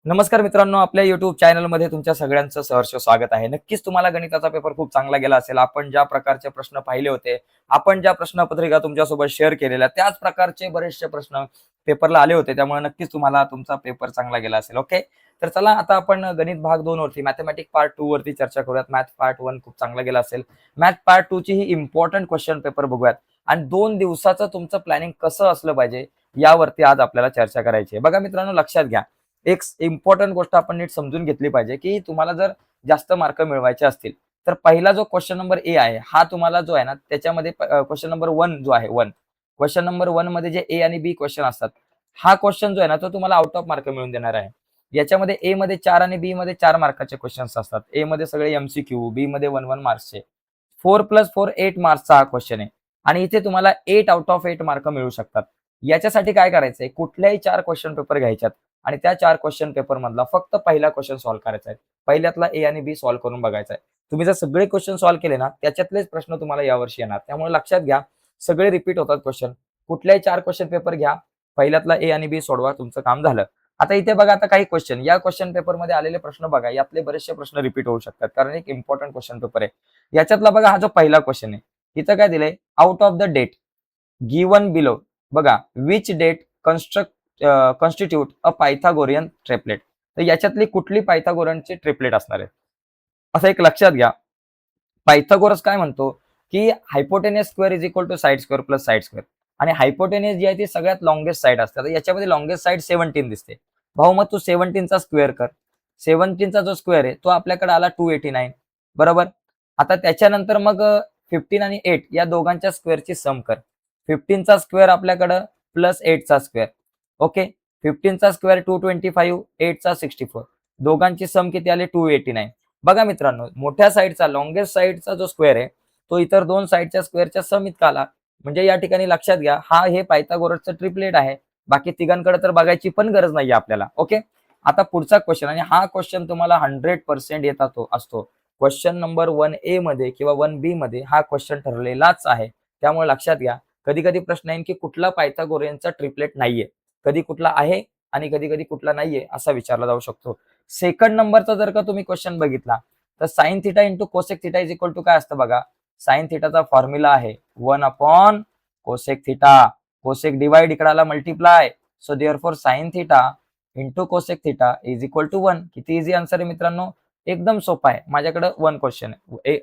नमस्कार मित्रांनो, आपल्या युट्यूब चॅनलमध्ये तुमच्या सगळ्यांचं सहर्ष स्वागत आहे. नक्कीच तुम्हाला गणिताचा पेपर खूप चांगला गेला असेल. आपण ज्या प्रकारचे प्रश्न पाहिले होते, आपण ज्या प्रश्नपत्रिका तुमच्यासोबत शेअर केलेल्या, त्याच प्रकारचे बरेचसे प्रश्न पेपरला आले होते. त्यामुळे नक्कीच तुम्हाला तुमचा पेपर चांगला गेला असेल. ओके. तर चला आता आपण गणित भाग 2 वरती, मॅथेमॅटिक्स पार्ट 2 वरती चर्चा करूयात. मॅथ पार्ट 1 खूप चांगला गेला असेल. मॅथ पार्ट 2 ची ही इम्पॉर्टंट क्वेश्चन पेपर बघूयात आणि 2 दिवसाचं तुमचं प्लॅनिंग कसं असलं पाहिजे, यावरती आज आपल्याला चर्चा करायची आहे. बघा मित्रांनो, लक्षात घ्या. एक इम्पॉर्टंट गोष्ट आपण नीट समजून घेतली पाहिजे, की तुम्हाला जर जास्त मार्क मिळवायचे असतील, तर पहिला जो क्वेश्चन नंबर ए आहे, हा तुम्हाला जो आहे ना, त्याच्यामध्ये क्वेश्चन नंबर 1 जो आहे 1, क्वेश्चन नंबर 1 मध्ये जे ए आणि बी क्वेश्चन असतात, हा क्वेश्चन जो आहे ना, तो तुम्हाला आउट ऑफ मार्क मिळवून देणार आहे. याच्यामध्ये ए मध्ये 4 आणि बी मध्ये 4 मार्काचे क्वेश्चन्स असतात. ए मध्ये सगळे एमसीक्यू, बी मध्ये 1 मार्क्सचे. 4+4 8 मार्क्सचा हा क्वेश्चन आहे आणि इथे तुम्हाला 8 आउट ऑफ 8 मार्क मिळू शकतात. याच्यासाठी काय करायचंय, कुठल्याही 4 क्वेश्चन पेपर घ्यायच्यात आणि त्या 4 क्वेश्चन पेपर मधला फक्त पहिला क्वेश्चन सॉल्व्ह करायचा आहे. पहिल्यातला ए आणि बी सॉल्व्ह करून बघायचा आहे. तुम्ही जर सगळे क्वेश्चन सॉल्व्ह केले ना, त्याच्यातलेच प्रश्न तुम्हाला यावर्षी येणार. त्यामुळे लक्षात घ्या, सगळे रिपीट होतात क्वेश्चन. कुठल्याही 4 क्वेश्चन पेपर घ्या, पहिल्यातला ए आणि बी सोडवा, तुमचं काम झालं. आता इथे बघा, आता काही क्वेश्चन या क्वेश्चन पेपरमध्ये आलेले प्रश्न बघा, यातले बरेचसे प्रश्न रिपीट होऊ शकतात, कारण एक इम्पॉर्टंट क्वेश्चन पेपर आहे. याच्यातला बघा, हा जो पहिला क्वेश्चन आहे, इथं काय दिलंय, out of the data given below, बघा, which data constitute a Pythagorean triplet. तर याच्यातली कुठली पायथागोरियनची ट्रिपलेट असणार आहे, असं एक लक्षात घ्या. पायथागोरस काय म्हणतो, की hypotenuse square is equal to side square plus side square, आणि हायपोटेनियस जी आहे ती सगळ्यात लॉंगेस्ट साइड असते. तर याच्यामध्ये लॉंगेस्ट साइड 17 दिसते. भाऊ, मग तू 17 चा स्क्वेअर कर. 17 चा जो स्क्वेअर आहे तो आपल्याकडे आला 289, बरोबर. आता त्याच्यानंतर मग 15 आणि 8 या दोघांच्या स्क्वेअरची सम कर. 15 चा स्क्वेअर आपल्याकडं प्लस 8 चा स्क्वेअर. ओके. 15 चा स्क्वेअर 225, 8 चा 64, दोघांची सम किती आली, 289. बघा मित्रांनो, मोठ्या साईडचा लॉंगेस्ट साईडचा जो स्क्वेअर आहे, तो इतर दोन साईडच्या स्क्वेअरच्या सम इतका आला. म्हणजे या ठिकाणी लक्षात घ्या, हा हे पायथागोरसचं ट्रिपलेट आहे. बाकी तिघांकडे तर बघायची पण गरज नाहीये आपल्याला. ओके. आता पुढचा क्वेश्चन, आणि हा क्वेश्चन तुम्हाला 100% येतात तो असतो. क्वेश्चन नंबर 1A मध्ये किंवा 1B मध्ये हा क्वेश्चन ठरलेलाच आहे. त्यामुळे लक्षात घ्या, कधी कधी प्रश्न येईल की कुठला पायथागोरियनचा ट्रिपलेट नाहीये, कधी कुठला आहे आणि कधी कधी कुठला नाहीये असा विचारला जाऊ शकतो. सेकंड नंबरचा जर का तुम्ही क्वेश्चन बघितला, तर sine theta into cosec theta is equal to काय असतं बघा. साइन थिटाचा फॉर्म्युला आहे 1 upon cosec theta. Cosec divide इकडे आला multiply, so therefore sine theta into cosec theta is equal to 1. किती इझी आन्सर आहे मित्रांनो, एकदम सोपा आहे. माझ्याकडे 1 क्वेश्चन आहे,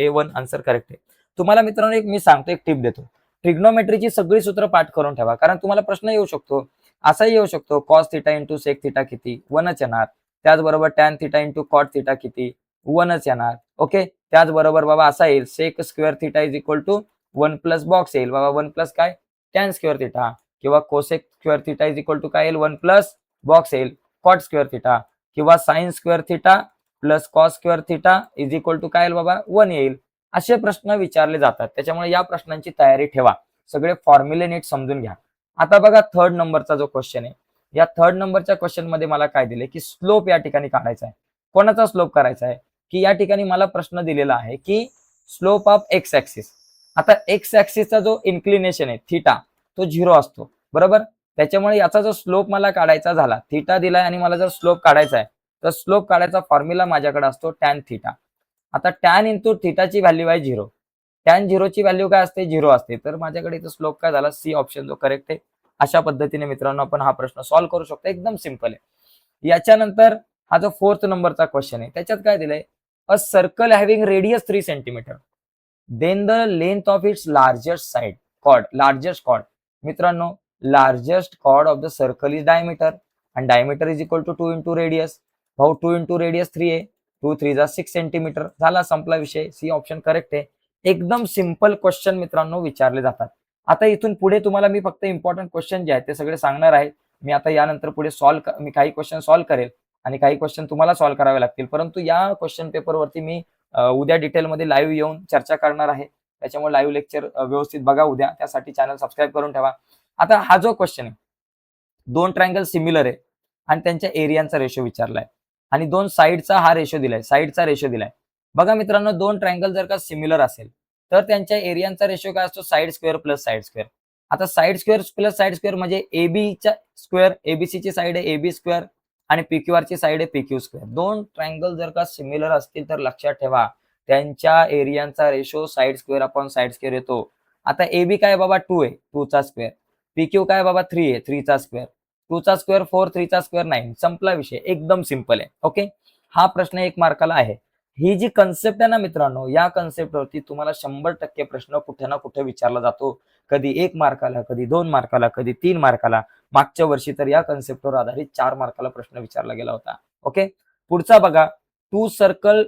A1 आन्सर करेक्ट आहे. तुम्हाला मित्रांनो एक मी सांगतो, एक टिप देतो. ट्रिग्नोमेट्रीची सगळी सूत्र पाठ करून ठेवा, कारण तुम्हाला प्रश्न येऊ शकतो, असाही येऊ शकतो, cos theta into sec theta किती, 1च येणार. त्याचबरोबर tan theta into cot theta किती, 1च येणार. ओके. त्याचबरोबर बाबा असा येईल, sec square theta is equal to 1 plus box येईल बाबा, 1 प्लस काय, टॅन स्क्वेअर थिटा. किंवा cosec square theta is equal to काय येईल, 1 प्लस बॉक्स येईल कॉट स्क्वेअर थिटा. किंवा sine square theta plus cos square theta is equal to काय येईल बाबा, 1 येईल. असे प्रश्न विचारले जातात. त्याच्यामुळे या प्रश्नांची तयारी ठेवा, सगळे फॉर्म्युले नीट समजून घ्या. आता बघा, थर्ड नंबरचा जो क्वेश्चन आहे, या थर्ड नंबरच्या क्वेश्चन मध्ये मला काय दिले, की स्लोप या ठिकाणी काढायचा आहे. कोणाचा स्लोप करायचा आहे, की या ठिकाणी मला प्रश्न दिलेला आहे की स्लोप ऑफ एक्स ऍक्सिस. आता एक्स ऍक्सिसचा जो इन्क्लिनेशन आहे थिटा, तो 0 असतो, बरोबर. त्याच्यामुळे याचा जो स्लोप मला काढायचा झाला, थिटा दिलाय आणि मला जर स्लोप काढायचा आहे, तर स्लोप काढायचा फॉर्म्युला माझ्याकडे असतो टॅन थिटा. आता टॅन इंटू थिटाची व्हॅल्यू आहे 0. टॅन 0 ची व्हॅल्यू काय असते, 0 असते. तर माझ्याकडे इथं स्लोप काय झाला, सी ऑप्शन जो करेक्ट आहे. अशा पद्धतीने मित्रांनो आपण हा प्रश्न सॉल्व्ह करू शकतो, एकदम सिंपल आहे. याच्यानंतर हा जो फोर्थ नंबरचा क्वेश्चन आहे, त्याच्यात काय दिलंय, a circle having radius 3 centimetre, then the length of its largest side chord, largest chord. मित्रांनो, largest chord of the circle is diameter, आणि diameter is equal to 2 into radius. भाऊ 2 इंटू रेडियस 3 आहे, 2 3 जा 6 centimetre. झाला, संपला विषय. C option correct आहे. एकदम सिंपल क्वेश्चन मित्रांनो विचारले जातात. आता इथून पुढे तुम्हाला मी फक्त इम्पॉर्टंट क्वेश्चन जे आहेत ते सगळे सांगणार आहे. मी आता यानंतर पुढे मी काही क्वेश्चन सॉल्व्ह करेल आणि काही क्वेश्चन तुम्हाला सॉल्व्ह करावे लागतील. परंतु या क्वेश्चन पेपरवरती मी उद्या डिटेलमध्ये लाईव्ह येऊन चर्चा करणार आहे. त्याच्यामुळे लाईव्ह लेक्चर व्यवस्थित बघा उद्या. त्यासाठी चॅनल सबस्क्राईब करून ठेवा. आता हा जो क्वेश्चन आहे, 2 ट्रायंगल सिमिलर आहे आणि त्यांच्या एरियांचा रेशो विचारलाय आणि 2 साईडचा हा रेशो दिलाय, साईडचा रेशो दिलाय. बघा मित्रांनो, 2 ट्रायंगल जर का सिमिलर असेल, तर त्यांच्या एरियांचा रेशो काय असतो, side square plus side square. आता side square plus side square म्हणजे एबीचा स्क्वेअर, एबीसी ची साइड आहे एबी स्क्वेअर, आणि PQR ची साईड आहे PQ स्क्वेअर. दोन ट्रायंगल जर का सिमिलर असतील तर लक्षात ठेवा त्यांच्या एरियांचा ratio side square upon side square येतो. आता AB काय बाबा 2 आहे, 2 चा स्क्वेअर. PQ काय बाबा 3 आहे, 3 चा स्क्वेअर. 2 चा स्क्वेअर 4, 3 चा स्क्वेअर 9. संपला विषय. एकदम सिंपल आहे. ओके, हा प्रश्न 1 मार्काला आहे. ही जी कन्सेप्ट आहे ना मित्रांनो, या कन्सेप्टवरती तुम्हाला 100% प्रश्न कुठे ना कुठे विचारला जातो. कधी 1 मार्काला, कधी 2 मार्काला, कधी 3 मार्काला. मागच्या वर्षी तर या कन्सेप्टवर आधारित 4 मार्काला प्रश्न विचारला गेला होता. ओके, पुढचा बघा. 2 सर्कल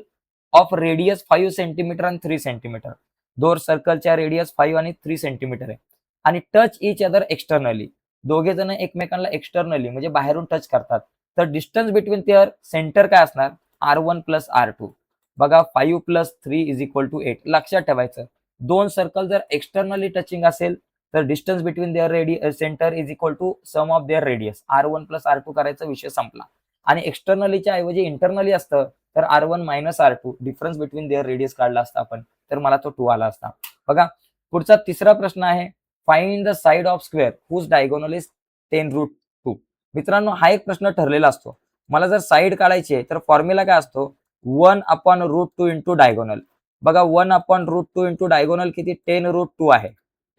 ऑफ रेडियस 5 सेंटीमीटर आणि 3 सेंटीमीटर. दोन सर्कलच्या रेडियस 5 आणि 3 सेंटीमीटर आहे आणि टच इच अदर एक्सटर्नली. दोघे जण एकमेकांना एक्सटर्नली म्हणजे बाहेरून टच करतात. तर डिस्टन्स बिटवीन देअर सेंटर काय असणार? R1 plus R2. बघा 5 प्लस 3 इज इक्वल टू 8. लक्षात ठेवायचं, दोन सर्कल जर एक्सटर्नली टचिंग असेल तर distance between their centre is equal to sum of their radius. R1 plus R2 करायचा विषय संपला. आणि एक्सटर्नलीच्या ऐवजी इंटरनली असतं तर R1 minus R2 difference between their radius काढला असता आपण, तर मला तो 2 आला असता. बघा पुढचा तिसरा प्रश्न आहे. Find the side of square whose diagonal is 10√2. मित्रांनो हा एक प्रश्न ठरलेला असतो. मला जर साइड काढायची आहे तर फॉर्म्युला काय असतो? 1/√2 इंटू डायगोनल. बघा 1/√2 इंटू डायगोनल किती? 10√2 आहे.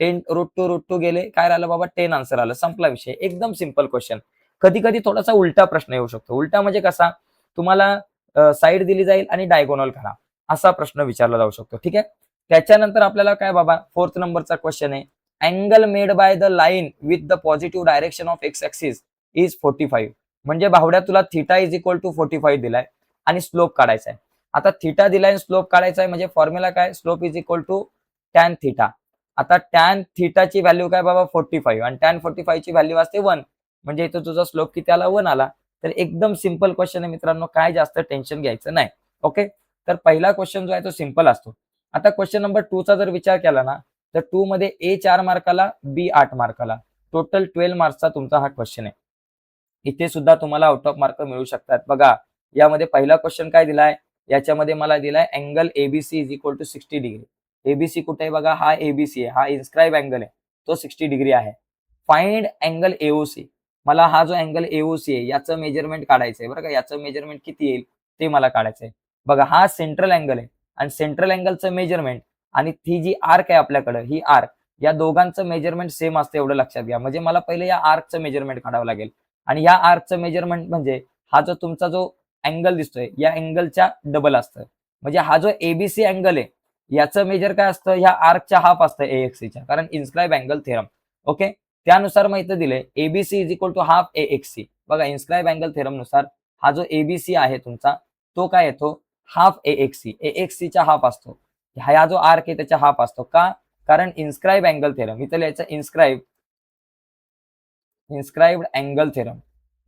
10√2 गेले, काय राहिलं बाबा? 10 आन्सर आलं. संपला विषय. एकदम सिंपल क्वेश्चन. कधी कधी थोडासा उलटा प्रश्न येऊ शकतो. उलटा म्हणजे कसा? तुम्हाला साइड दिली जाईल आणि डायगोनल काढा असा प्रश्न विचारला जाऊ शकतो. ठीक आहे, त्याच्यानंतर आपल्याला काय बाबा 4th नंबरचा क्वेश्चन आहे. Angle made by the line with the positive direction of x axis is 45. म्हणजे भावड्या तुला थिटा इज इक्वल टू 45 दिलाय आणि स्लोप काढायचा आहे. आता थिटा दिलाय, स्लोप काढायचा आहे, म्हणजे फॉर्म्युला काय? Slope is equal to tan theta. आता टॅन थिटाची व्हॅल्यू काय बाबा? 45 आणि टॅन 45 ची व्हॅल्यू असते 1. म्हणजे इथं तुझा स्लोप किती आला? 1 आला. तर एकदम सिंपल क्वेश्चन आहे मित्रांनो, काय जास्त टेन्शन घ्यायचं नाही. ओके, तर पहिला क्वेश्चन जो आहे तो सिंपल असतो. आता क्वेश्चन नंबर 2 चा जर विचार केला ना तर 2 मध्ये A 4 मार्काला, B 8 मार्काला, टोटल 12 मार्क्सचा तुमचा हा क्वेश्चन आहे. इथे सुद्धा तुम्हाला आउट ऑफ मार्क मिळू शकतात. बघा यामध्ये पहिला क्वेश्चन काय दिलाय? याच्यामध्ये मला दिलाय angle ABC is equal to 60 degree. ABC कुठे आहे? बघा हा ABC आहे, हा इन्स्क्राइब अँगल आहे, तो 60 डिग्री आहे. Find angle AOC. मला हा जो अँगल AOC आहे याचं मेजरमेंट काढायचंय बरं का. याचं मेजरमेंट किती येईल ते मला काढायचंय. बघा हा सेंट्रल अँगल आहे आणि सेंट्रल अँगलचं मेजरमेंट आणि ही जी आर्क आहे आपल्याकडे, ही आर्क, या दोघांचं मेजरमेंट सेम असतं एवढं लक्षात घ्या. म्हणजे मला पहिले या आर्कचं मेजरमेंट काढावं लागेल आणि या आर्कचं मेजरमेंट म्हणजे हा जो तुमचा जो अँगल दिसतोय या अँगलच्या डबल असतं. म्हणजे हा जो ABC अँगल आहे याचं मेजर काय असतं? ह्या आर्कच्या हाफ असतं AXCच्या, कारण इन्स्क्राइब अँगल थेरम. ओके, त्यानुसार मग इथं दिलंय ABC is equal to half AXC. बघा इन्स्क्राइब अँगल थेरम नुसार हा जो ABC आहे तुमचा तो काय येतो? Half AXC. AXCच्या हाफ असतो. हा जो आर्क आहे त्याच्या हाफ असतो. का? कारण इन्स्क्राइब अँगल थेरम. इथं लिहायचं इन्स्क्राइब्ड अँगल थेरम.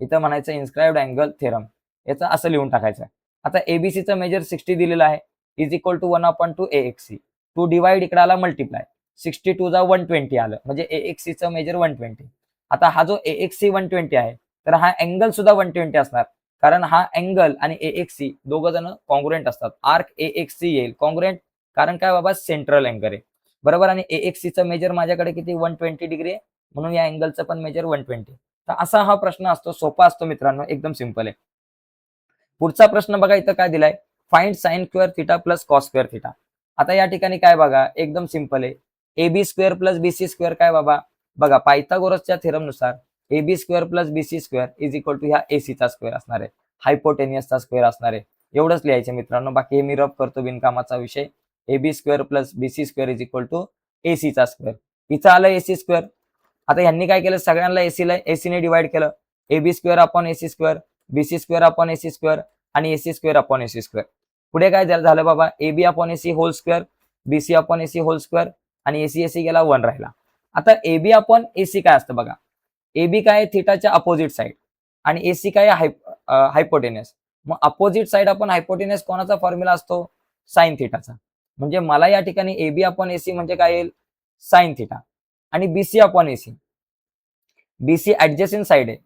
इथं म्हणायचं इन्स्क्राइब्ड अँगल थेरम. याचं असं लिहून टाकायचं. आता ABCचं मेजर 60 दिलेलं आहे, is equal to 1/2 AXC. 2 divide इकडे आला मल्टिप्लाय. 62 जा 120 आलं, म्हणजे AXCचं मेजर 120. आता हा जो AXC 120 आहे तर हा अँगल सुद्धा 120 असणार, कारण हा अँगल आणि AXC दोघं जण कॉन्ग्रुएंट असतात. आर्क AXC येईल कॉन्ग्रुएंट, कारण काय बाबा? सेंट्रल अँगल आहे बरोबर. आणि AXCचं मेजर माझ्याकडे किती? 120 डिग्री आहे, म्हणून या अँगलचं पण मेजर 120. तर असा हा प्रश्न असतो. सोपा असतो मित्रांनो, एकदम सिंपल आहे. पुढचा प्रश्न बघा इथं काय दिलाय? Find sine square theta plus cos square theta. आता या ठिकाणी काय बघा, एकदम सिंपल आहे. AB square plus BC square काय बाबा? बघा पायथागोरसच्या थेरम नुसार AB square plus BC square is equal to ह्या ACचा स्क्वेअर असणार आहे, हायपोटेनियसचा स्क्वेअर असणार आहे. एवढंच लिहायचं मित्रांनो, बाकी हे मी रफ करतो बिनकामाचा विषय. AB square plus BC square is equal to ACचा स्क्वेअर. इथं आलं AC स्क्वेअर. आता यांनी काय केलं? सगळ्यांना AC ने डिवाइड केलं. AB square upon AC square, BC square upon AC square आणि AC square upon AC square. पुढे काय झालं बाबा? AB upon AC whole square, BC upon AC whole square आणि AC गेला 1 राहिला. आता AB अपॉन AC काय असतं बघा? AB काय? थिटाच्या अपोजिट साइड आणि AC काय? हायपोटेनियस. मग अपोजिट साइड अपॉन हायपोटेनियस कोणाचा फॉर्म्युला असतो? साइन थिटाचा. म्हणजे मला या ठिकाणी AB अपॉन AC म्हणजे काय येईल? Sine theta. आणि BC upon AC, BC adjusting side आहे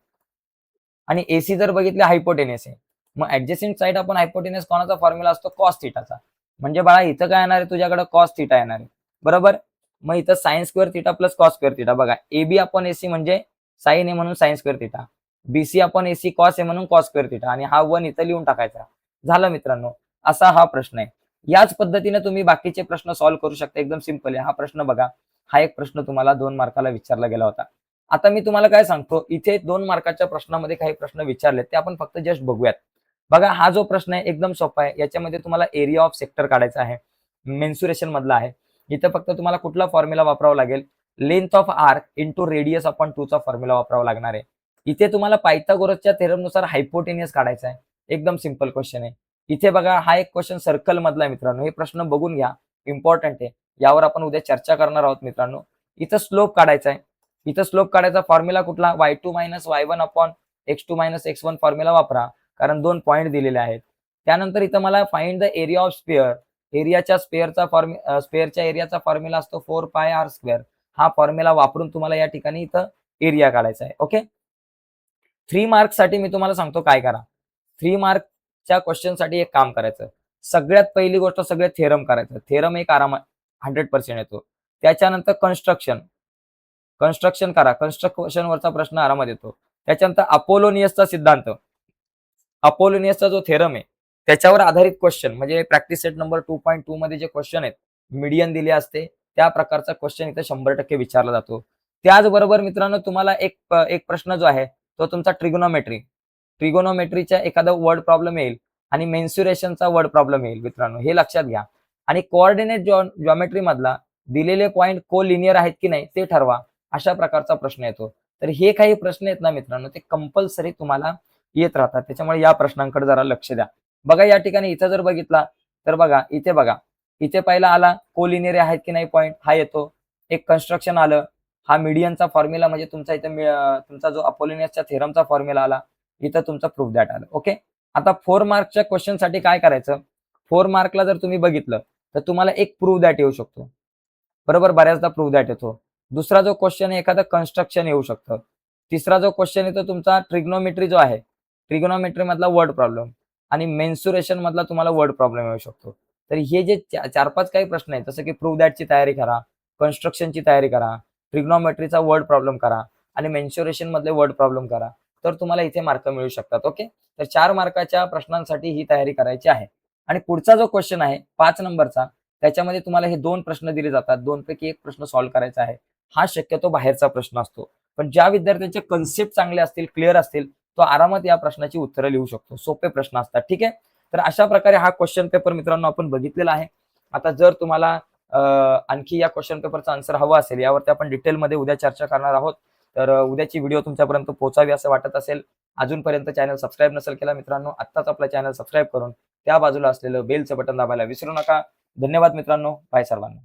आणि AC जर बघितले हायपोटेनियस आहे. मग ऍडजस्टिंग साइड अपॉन हायपोटेनियस कोणाचा फॉर्म्युला असतो? कॉस थिटाचा. म्हणजे बाळा इथं काय येणार आहे तुझ्याकडे? कॉस थिटा येणार आहे बरोबर. मग इथं sign square theta plus cos square theta. बघा AB अपॉन AC म्हणजे साइन आहे म्हणून sign square theta, BC upon AC cos आहे म्हणून कॉस स्क्वेअर थिटा आणि हा 1 इथं लिहून टाकायचा. झालं मित्रांनो, असा हा प्रश्न आहे. याच पद्धतीने तुम्ही बाकीचे प्रश्न सॉल्व्ह करू शकता. एकदम सिंपल आहे. हा प्रश्न बघा. हा एक प्रश्न तुम्हाला 2 मार्काला विचारला गेला होता. आता मी तुम्हाला काय सांगतो, इथे 2 मार्काच्या प्रश्नामध्ये काही प्रश्न विचारलेत ते आपण फक्त जस्ट बघूयात. बघा हा जो प्रश्न आहे एकदम सोपा आहे. याच्यामध्ये तुम्हाला एरिया ऑफ सेक्टर काढायचा आहे. मेन्सुरेशन मधला आहे. इथं फक्त तुम्हाला कुठला फॉर्म्युला वापरावा लागेल? Length of arc into radius upon 2 चा फॉर्म्युला वापरावा लागणार आहे. इथे तुम्हाला पायथागोरसच्या थेरमनुसार हायपोटेनियस काढायचा आहे. एकदम सिंपल क्वेश्चन आहे. इथे बघा हा एक क्वेश्चन सर्कल मधला आहे मित्रांनो. हे प्रश्न बघून घ्या. इम्पॉर्टंट आहे. यावर आपण उद्या चर्चा करणार आहोत मित्रांनो. इथं स्लोप काढायचा आहे. इथं स्लोप काढायचा फॉर्म्युला कुठला? y2 y1 upon x2 x1 formula वापरा. कारण 2 पॉइंट दिलेले आहेत. त्यानंतर इथं मला find the area of spare. एरियाच्या स्पेअरच्या एरियाचा फॉर्म्युला असतो 4 पाय r स्क्वेअर. हा फॉर्म्युला वापरून तुम्हाला या ठिकाणी इथं एरिया काढायचा आहे. ओके. 3 मार्क साठी मी तुम्हाला सांगतो काय करा. 3 मार्कच्या क्वेश्चन साठी एक काम करायचं. सगळ्यात पहिली गोष्ट सगळे थेरम करायचं. थेरम एक आरामात 100% येतो. त्याच्यानंतर कन्स्ट्रक्शन करा. कन्स्ट्रक्शन वरचा प्रश्न आरामात येतो. त्याच्यानंतर अपोलोनियसचा सिद्धांत. अपोलोनियसचा जो थेरम आहे त्याच्यावर आधारित क्वेश्चन म्हणजे प्रॅक्टिस सेट नंबर 2.2 मध्ये जे क्वेश्चन आहेत मीडियन दिले असते त्या प्रकारचा क्वेश्चन इथे 100% विचारला जातो. त्याचबरोबर मित्रांनो तुम्हाला एक प्रश्न जो आहे तो तुमचा ट्रिगोनोमेट्रीचा एखादा वर्ड प्रॉब्लेम येईल आणि मेन्सुरेशनचा वर्ड प्रॉब्लेम येईल मित्रांनो, हे लक्षात घ्या. आणि कोऑर्डिनेट जॉमेट्री मधला दिलेले पॉइंट को लिनियर आहेत की नाही ते ठरवा. अशा प्रकारचा प्रश्न येतो. तर हे काही प्रश्न आहेत ना मित्रांनो ते कंपल्सरी तुम्हाला येत राहतात. त्याच्यामुळे या प्रश्नांकडे जरा लक्ष द्या. बघा या ठिकाणी इथं जर बघितला तर बघा इथे पहिला आला कोलिनियर आहेत की नाही पॉइंट हा येतो. एक कन्स्ट्रक्शन आलं. हा मीडियनचा फॉर्म्युला म्हणजे तुमचा इथे तुमचा जो अपोलोनियसच्या थेरमचा फॉर्म्युला आला. इथं तुमचा प्रूफ दॅट आलं. ओके. आता 4 मार्कच्या क्वेश्चन साठी काय करायचं? 4 मार्कला जर तुम्ही बघितलं तर तुम्हाला एक प्रूफ दॅट येऊ शकतो. बरोबर, बऱ्याचदा प्रूफ दॅट येतो. दुसरा जो क्वेश्चन आहे एखादा कन्स्ट्रक्शन येऊ शकतं. तिसरा जो क्वेश्चन येतो तुमचा ट्रिग्नोमेट्री जो आहे ट्रिग्नोमेट्री मधला वर्ड प्रॉब्लेम आणि मेन्सुरेशन मधला तुम्हाला वर्ड प्रॉब्लेम येऊ शकतो. तर हे जे 4-5 काही प्रश्न आहेत जसं की प्रूफ दॅटची तयारी करा, कन्स्ट्रक्शनची तयारी करा, ट्रिग्नोमेट्रीचा वर्ड प्रॉब्लेम करा आणि मेन्सुरेशन मधले वर्ड प्रॉब्लेम करा. तर तुम्हाला इथे मार्क मिळू शकतात. ओके. तर 4 मार्काच्या प्रश्नांसाठी ही तयारी करायची आहे. आणि पुढचा जो क्वेश्चन आहे 5 नंबरचा त्याच्यामध्ये तुम्हाला हे 2 प्रश्न दिले जातात. 2 पैकी 1 प्रश्न सॉल्व्ह करायचा आहे. हा शक्यतो बाहेरचा प्रश्न असतो. पण ज्या विद्यार्थ्यांचे कन्सेप्ट चांगले असतील, क्लिअर असतील, तो आरामात या प्रश्नाची उत्तरं लिहू शकतो. सोपे प्रश्न असतात. ठीक आहे. तर अशा प्रकारे हा क्वेश्चन पेपर मित्रांनो आपण बघितलेला आहे. आता जर तुम्हाला आणखी या क्वेश्चन पेपरचा आन्सर हवा असेल यावरती आपण डिटेलमध्ये उद्या चर्चा करणार आहोत. तर उद्याची व्हिडिओ तुमच्यापर्यंत पोहोचावी असं वाटत असेल, अजूनपर्यंत चॅनल सबस्क्राईब नसेल केला मित्रांनो आत्ताच आपला चॅनल सबस्क्राईब करून त्या बाजूला असलेलं बेलचं बटन दाबायला विसरू नका. धन्यवाद मित्रांनो. बाय सर्वांना.